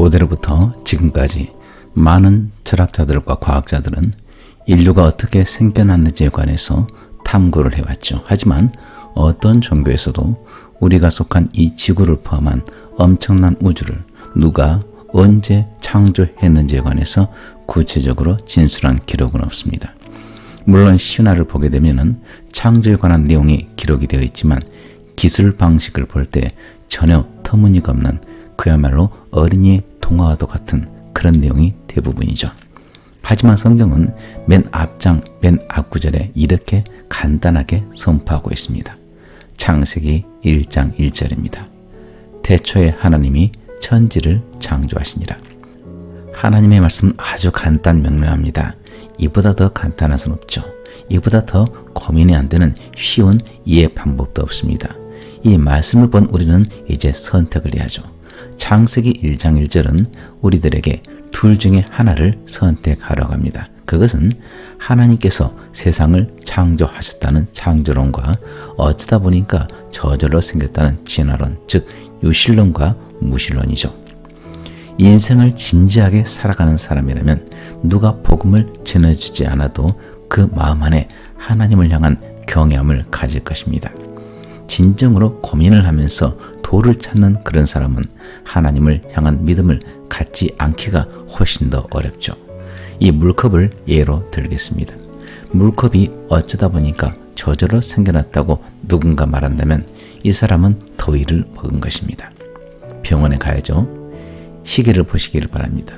고대로부터 지금까지 많은 철학자들과 과학자들은 인류가 어떻게 생겨났는지에 관해서 탐구를 해왔죠. 하지만 어떤 종교에서도 우리가 속한 이 지구를 포함한 엄청난 우주를 누가 언제 창조했는지에 관해서 구체적으로 진술한 기록은 없습니다. 물론 신화를 보게 되면은 창조에 관한 내용이 기록이 되어 있지만 기술 방식을 볼 때 전혀 터무니가 없는 그야말로 어린이의 동화와도 같은 그런 내용이 대부분이죠. 하지만 성경은 맨 앞장, 맨 앞구절에 이렇게 간단하게 선포하고 있습니다. 창세기 1장 1절입니다. 태초에 하나님이 천지를 창조하시니라. 하나님의 말씀은 아주 간단 명료합니다. 이보다 더 간단한 수는 없죠. 이보다 더 고민이 안 되는 쉬운 이해 방법도 없습니다. 이 말씀을 본 우리는 이제 선택을 해야죠. 창세기 1장 1절은 우리들에게 둘 중에 하나를 선택하라고 합니다. 그것은 하나님께서 세상을 창조하셨다는 창조론과 어쩌다 보니까 저절로 생겼다는 진화론, 즉 유실론과 무실론이죠. 인생을 진지하게 살아가는 사람이라면 누가 복음을 전해주지 않아도 그 마음 안에 하나님을 향한 경외함을 가질 것입니다. 진정으로 고민을 하면서 도를 찾는 그런 사람은 하나님을 향한 믿음을 갖지 않기가 훨씬 더 어렵죠. 이 물컵을 예로 들겠습니다. 물컵이 어쩌다 보니까 저절로 생겨났다고 누군가 말한다면 이 사람은 더위를 먹은 것입니다. 병원에 가야죠. 시계를 보시기를 바랍니다.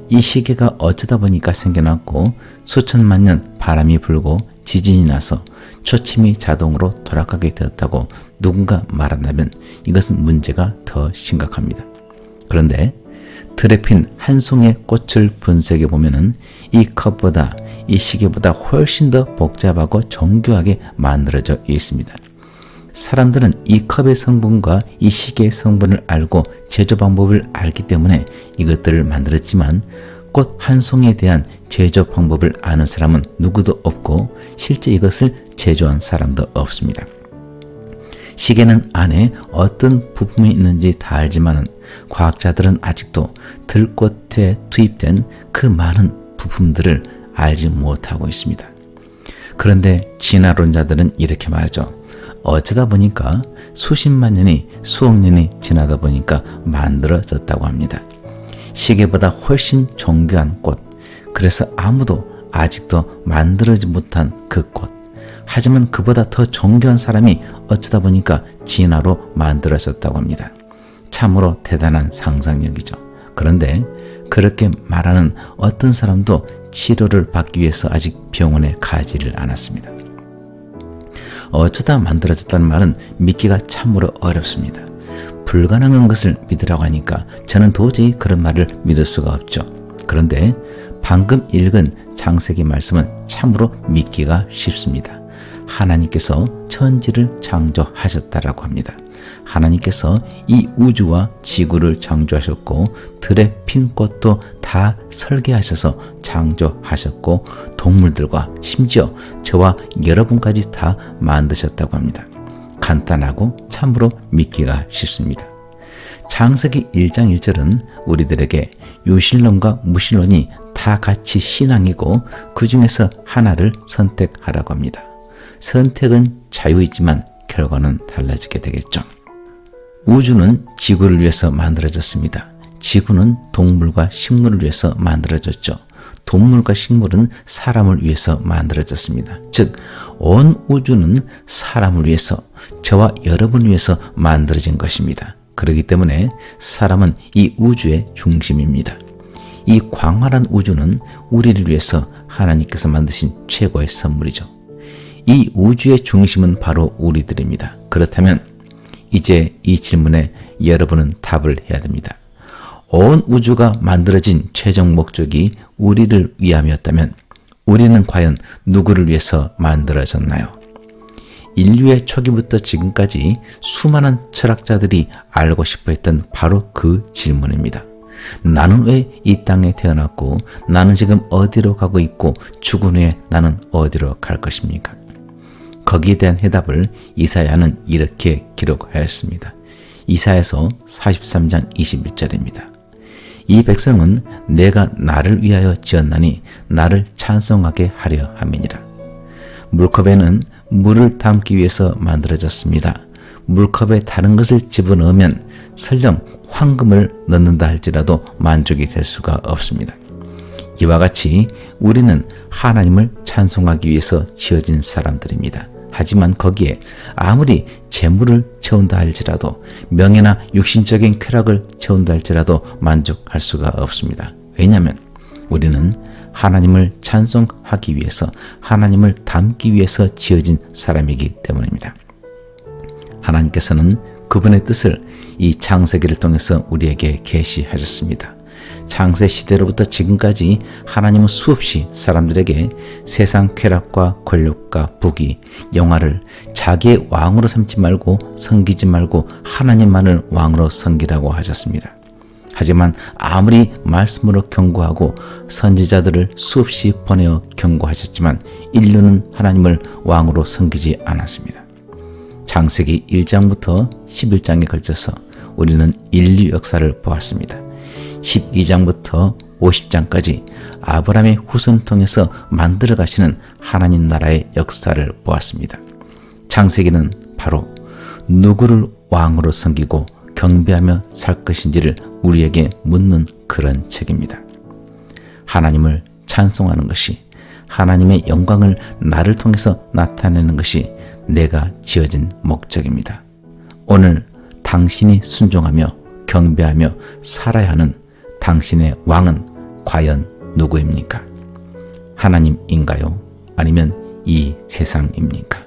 이 시계가 어쩌다 보니까 생겨났고 수천만 년 바람이 불고 지진이 나서 초침이 자동으로 돌아가게 되었다고 누군가 말한다면 이것은 문제가 더 심각합니다. 그런데 틀에 핀 한 송이의 꽃을 분석해 보면은 이 컵보다, 이 시계보다 훨씬 더 복잡하고 정교하게 만들어져 있습니다. 사람들은 이 컵의 성분과 이 시계의 성분을 알고 제조 방법을 알기 때문에 이것들을 만들었지만 꽃 한 송이에 대한 제조 방법을 아는 사람은 누구도 없고 실제 이것을 제조한 사람도 없습니다. 시계는 안에 어떤 부품이 있는지 다 알지만 과학자들은 아직도 들꽃에 투입된 그 많은 부품들을 알지 못하고 있습니다. 그런데 진화론자들은 이렇게 말하죠. 어쩌다 보니까 수십만 년이 수억 년이 지나다 보니까 만들어졌다고 합니다. 시계보다 훨씬 정교한 꽃, 그래서 아무도 아직도 만들어지 못한 그 꽃. 하지만 그보다 더 정교한 사람이 어쩌다 보니까 진화로 만들어졌다고 합니다. 참으로 대단한 상상력이죠. 그런데 그렇게 말하는 어떤 사람도 치료를 받기 위해서 아직 병원에 가지를 않았습니다. 어쩌다 만들어졌다는 말은 믿기가 참으로 어렵습니다. 불가능한 것을 믿으라고 하니까 저는 도저히 그런 말을 믿을 수가 없죠. 그런데 방금 읽은 창세기 말씀은 참으로 믿기가 쉽습니다. 하나님께서 천지를 창조하셨다라고 합니다. 하나님께서 이 우주와 지구를 창조하셨고 들에 핀 꽃도 다 설계하셔서 창조하셨고 동물들과 심지어 저와 여러분까지 다 만드셨다고 합니다. 간단하고 참으로 믿기가 쉽습니다. 창세기 1장 1절은 우리들에게 유실론과 무실론이 다 같이 신앙이고 그 중에서 하나를 선택하라고 합니다. 선택은 자유이지만 결과는 달라지게 되겠죠. 우주는 지구를 위해서 만들어졌습니다. 지구는 동물과 식물을 위해서 만들어졌죠. 동물과 식물은 사람을 위해서 만들어졌습니다. 즉, 온 우주는 사람을 위해서, 저와 여러분을 위해서 만들어진 것입니다. 그렇기 때문에 사람은 이 우주의 중심입니다. 이 광활한 우주는 우리를 위해서 하나님께서 만드신 최고의 선물이죠. 이 우주의 중심은 바로 우리들입니다. 그렇다면 이제 이 질문에 여러분은 답을 해야 됩니다. 온 우주가 만들어진 최종 목적이 우리를 위함이었다면 우리는 과연 누구를 위해서 만들어졌나요? 인류의 초기부터 지금까지 수많은 철학자들이 알고 싶어 했던 바로 그 질문입니다. 나는 왜 이 땅에 태어났고 나는 지금 어디로 가고 있고 죽은 후에 나는 어디로 갈 것입니까? 거기에 대한 해답을 이사야는 이렇게 기록하였습니다. 이사야서 43장 21절입니다. 이 백성은 내가 나를 위하여 지었나니 나를 찬송하게 하려 함이니라. 물컵에는 물을 담기 위해서 만들어졌습니다. 물컵에 다른 것을 집어넣으면 설령 황금을 넣는다 할지라도 만족이 될 수가 없습니다. 이와 같이 우리는 하나님을 찬송하기 위해서 지어진 사람들입니다. 하지만 거기에 아무리 재물을 채운다 할지라도 명예나 육신적인 쾌락을 채운다 할지라도 만족할 수가 없습니다. 왜냐하면 우리는 하나님을 찬송하기 위해서, 하나님을 닮기 위해서 지어진 사람이기 때문입니다. 하나님께서는 그분의 뜻을 이 창세기를 통해서 우리에게 계시하셨습니다. 창세 시대로부터 지금까지 하나님은 수없이 사람들에게 세상 쾌락과 권력과 부귀, 영화를 자기의 왕으로 삼지 말고 섬기지 말고 하나님만을 왕으로 섬기라고 하셨습니다. 하지만 아무리 말씀으로 경고하고 선지자들을 수없이 보내어 경고하셨지만 인류는 하나님을 왕으로 섬기지 않았습니다. 창세기 1장부터 11장에 걸쳐서 우리는 인류 역사를 보았습니다. 12장부터 50장까지 아브라함의 후손 통해서 만들어 가시는 하나님 나라의 역사를 보았습니다. 창세기는 바로 누구를 왕으로 섬기고 경배하며 살 것인지를 우리에게 묻는 그런 책입니다. 하나님을 찬송하는 것이, 하나님의 영광을 나를 통해서 나타내는 것이 내가 지어진 목적입니다. 오늘 당신이 순종하며 경배하며 살아야 하는 당신의 왕은 과연 누구입니까? 하나님인가요? 아니면 이 세상입니까?